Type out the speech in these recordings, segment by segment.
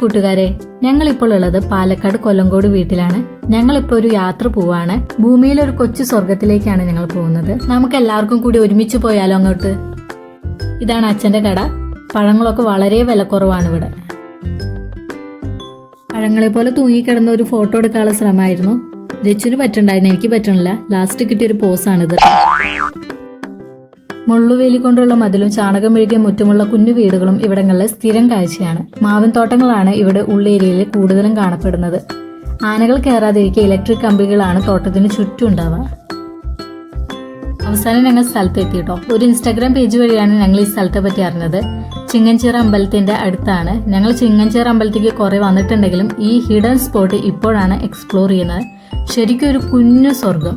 കൂട്ടുകാരെ, ഞങ്ങളിപ്പോൾ ഉള്ളത് പാലക്കാട് കൊല്ലങ്കോട് വീട്ടിലാണ്. ഞങ്ങളിപ്പോൾ ഒരു യാത്ര പോവാണ്. ഭൂമിയിലെ ഒരു കൊച്ചു സ്വർഗത്തിലേക്കാണ് ഞങ്ങൾ പോകുന്നത്. നമുക്ക് എല്ലാവർക്കും കൂടി ഒരുമിച്ച് പോയാലോ അങ്ങോട്ട്. ഇതാണ് അച്ഛന്റെ കട. പഴങ്ങളൊക്കെ വളരെ വിലക്കുറവാണ് ഇവിടെ. പഴങ്ങളെ പോലെ തൂങ്ങിക്കിടന്ന ഒരു ഫോട്ടോ എടുക്കാനുള്ള ശ്രമമായിരുന്നു. രച്ചുവിന് പറ്റുണ്ടായിരുന്നു, എനിക്ക് പറ്റണില്ല. ലാസ്റ്റ് കിട്ടിയൊരു പോസാണിത്. മുള്ളുവേലി കൊണ്ടുള്ള മതിലും ചാണകം മെഴുകിയ മുറ്റുമുള്ള കുഞ്ഞു വീടുകളും ഇവിടങ്ങളിലെ സ്ഥിരം കാഴ്ചയാണ്. മാവിൻ തോട്ടങ്ങളാണ് ഇവിടെ ഉള്ളേരിയയിൽ കൂടുതലും കാണപ്പെടുന്നത്. ആനകൾ കയറാതിരിക്കുക ഇലക്ട്രിക് കമ്പികളാണ് തോട്ടത്തിന് ചുറ്റും ഉണ്ടാവുക. അവസാനം ഞങ്ങൾ സ്ഥലത്ത് എത്തിയിട്ടോ. ഒരു ഇൻസ്റ്റാഗ്രാം പേജ് വഴിയാണ് ഞങ്ങൾ ഈ സ്ഥലത്തെ പറ്റി അറിഞ്ഞത്. ചിങ്ങഞ്ചിറ അമ്പലത്തിന്റെ അടുത്താണ്. ഞങ്ങൾ ചിങ്ങഞ്ചിറ അമ്പലത്തേക്ക് കുറെ വന്നിട്ടുണ്ടെങ്കിലും ഈ ഹിഡൻ സ്പോട്ട് ഇപ്പോഴാണ് എക്സ്പ്ലോർ ചെയ്യുന്നത്. ശരിക്കും ഒരു കുഞ്ഞു സ്വർഗം.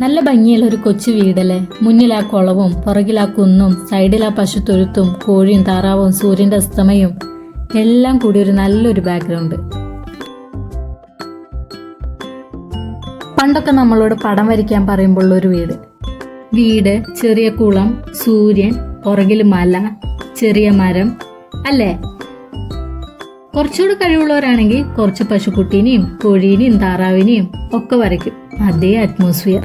നല്ല ഭംഗിയുള്ള ഒരു കൊച്ചു വീടല്ലേ. മുന്നിൽ ആ കുളവും പുറകിൽ ആ കുന്നും സൈഡിൽ ആ പശുത്തൊഴുത്തും കോഴിയും താറാവും സൂര്യന്റെ അസ്തമയും എല്ലാം കൂടി ഒരു നല്ലൊരു ബാക്ക്ഗ്രൗണ്ട്. പണ്ടൊക്കെ നമ്മളോട് പടം വരയ്ക്കാൻ പറയുമ്പോൾ ഒരു വീട്, ചെറിയ കുളം, സൂര്യൻ, പുറകിൽ മല, ചെറിയ മരം അല്ലേ. കുറച്ചുകൂടി കഴിവുള്ളവരാണെങ്കിൽ കുറച്ച് പശുക്കുട്ടീനെയും കോഴീനെയും താറാവിനെയും ഒക്കെ വരയ്ക്കും. അതേ അറ്റ്മോസ്ഫിയർ.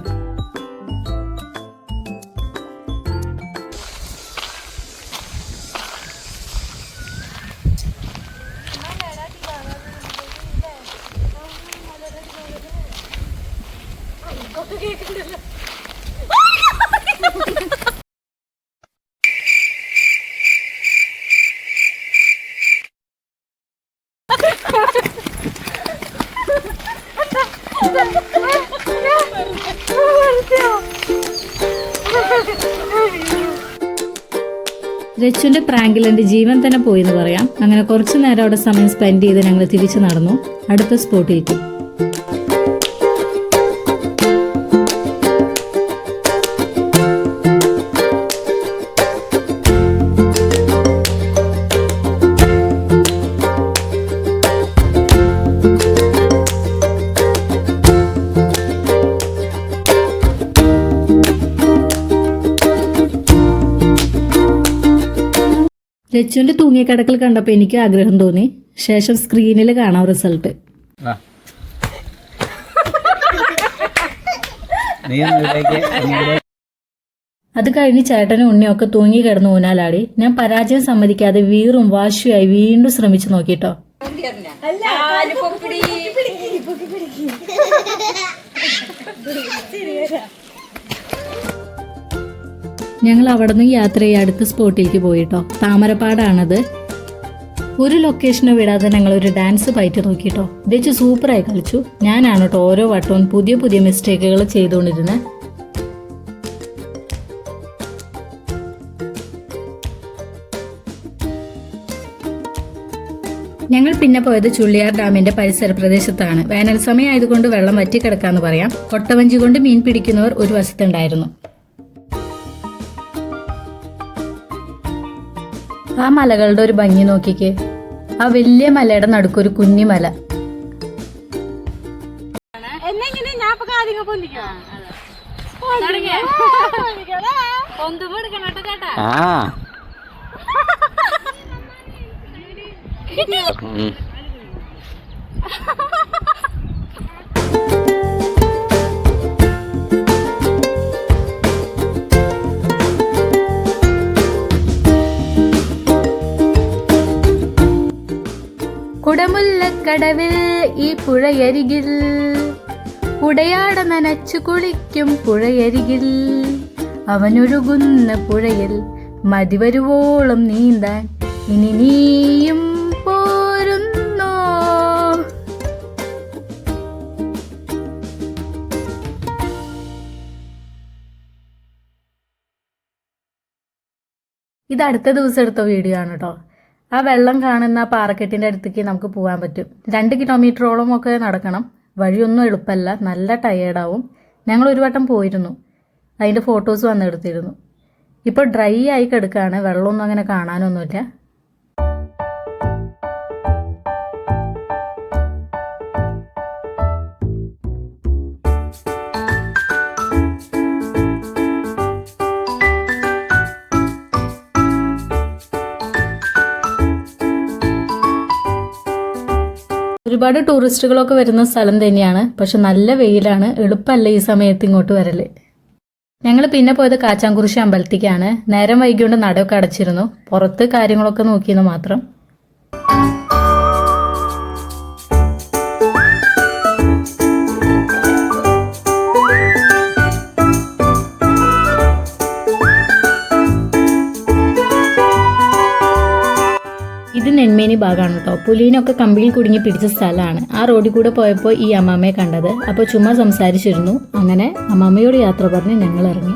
രച്ചുവിന്റെ പ്രാങ്കിൽ എന്റെ ജീവൻ തന്നെ പോയെന്ന് പറയാം. അങ്ങനെ കുറച്ചു നേരം അവിടെ സമയം സ്പെൻഡ് ചെയ്ത് ഞങ്ങൾ തിരിച്ചു നടന്നു അടുത്ത സ്പോട്ടിലേക്ക്. രച്ചുവിന്റെ തൂങ്ങിയ കിടക്കൽ കണ്ടപ്പോൾ എനിക്ക് ആഗ്രഹം തോന്നി. ശേഷം സ്ക്രീനിൽ കാണാം റിസൾട്ട്. അത് കഴിഞ്ഞ് ചേട്ടനും ഉണ്ണിയൊക്കെ തൂങ്ങി കിടന്ന് ഊനാലാടി. ഞാൻ പരാജയം സമ്മതിക്കാതെ വീറും വാശിയായി വീണ്ടും ശ്രമിച്ചു നോക്കിട്ടോ. ഞങ്ങൾ അവിടെ നിന്ന് യാത്ര ചെയ്ത് അടുത്ത സ്പോട്ടിലേക്ക് പോയിട്ടോ. താമരപ്പാടാണത്. ഒരു ലൊക്കേഷന് വിടാതെ ഞങ്ങൾ ഒരു ഡാൻസ് പയറ്റി നോക്കിട്ടോ. രച്ചു സൂപ്പറായി കളിച്ചു. ഞാനാണ് കേട്ടോ ഓരോ വട്ടവും പുതിയ പുതിയ മിസ്റ്റേക്കുകൾ ചെയ്തുകൊണ്ടിരുന്നത്. ഞങ്ങൾ പിന്നെ പോയത് ചുള്ളിയാർ ഡാമിന്റെ പരിസര പ്രദേശത്താണ്. വേനൽ സമയം ആയതുകൊണ്ട് വെള്ളം വറ്റിക്കിടക്കാന്ന് പറയാം. കൊട്ടവഞ്ചി കൊണ്ട് മീൻ പിടിക്കുന്നവർ ഒരു വശത്തുണ്ടായിരുന്നു. ആ മലകളുടെ ഒരു ഭംഗി നോക്കിക്കേ. ആ വലിയ മലയുടെ നടുക്കൊരു കുഞ്ഞി മല. കുടമുല്ലക്കടവിൽ ഈ പുഴയരികിൽ ഉടയാട നനച്ചു കുളിക്കും പുഴയരികിൽ അവനൊഴുകുന്ന പുഴയിൽ മതിവരുവോളം നീന്താൻ ഇനി നീയും ഇത് അടുത്ത ദിവസം എടുത്ത വീഡിയോ ആണ് കേട്ടോ. ആ വെള്ളം കാണുന്ന ആ പാറക്കെട്ടിൻ്റെ അടുത്തേക്ക് നമുക്ക് പോകാൻ പറ്റും. 2 കിലോമീറ്ററോളം ഒക്കെ നടക്കണം. വഴിയൊന്നും എളുപ്പമല്ല, നല്ല ടയേർഡാവും. ഞങ്ങൾ ഒരു വട്ടം പോയിരുന്നു, അതിൻ്റെ ഫോട്ടോസ് വന്നെടുത്തിരുന്നു. ഇപ്പോൾ ഡ്രൈ ആയി കിടക്കുകയാണ്, വെള്ളമൊന്നും അങ്ങനെ കാണാനൊന്നുമില്ല. ഒരുപാട് ടൂറിസ്റ്റുകളൊക്കെ വരുന്ന സ്ഥലം തന്നെയാണ്. പക്ഷെ നല്ല വെയിലാണ്, എളുപ്പമല്ല ഈ സമയത്ത് ഇങ്ങോട്ട് വരല്. ഞങ്ങൾ പിന്നെ പോയത് കാച്ചാംകുറിശി അമ്പലത്തേക്കാണ്. നേരം വൈകിയോണ്ട് നടയൊക്കെ അടച്ചിരുന്നു. പുറത്ത് കാര്യങ്ങളൊക്കെ നോക്കിയെന്ന് മാത്രം. ഇത് നെന്മേനി ഭാഗമാണ് കേട്ടോ. പുലീനൊക്കെ കമ്പിയിൽ കുടുങ്ങി പിടിച്ച സ്ഥലമാണ്. ആ റോഡിൽ കൂടെ പോയപ്പോൾ ഈ അമ്മാമ്മയെ കണ്ടത്. അപ്പോൾ ചുമ്മാ സംസാരിച്ചിരുന്നു. അങ്ങനെ അമ്മാമ്മയോട് യാത്ര പറഞ്ഞ് ഞങ്ങൾ ഇറങ്ങി.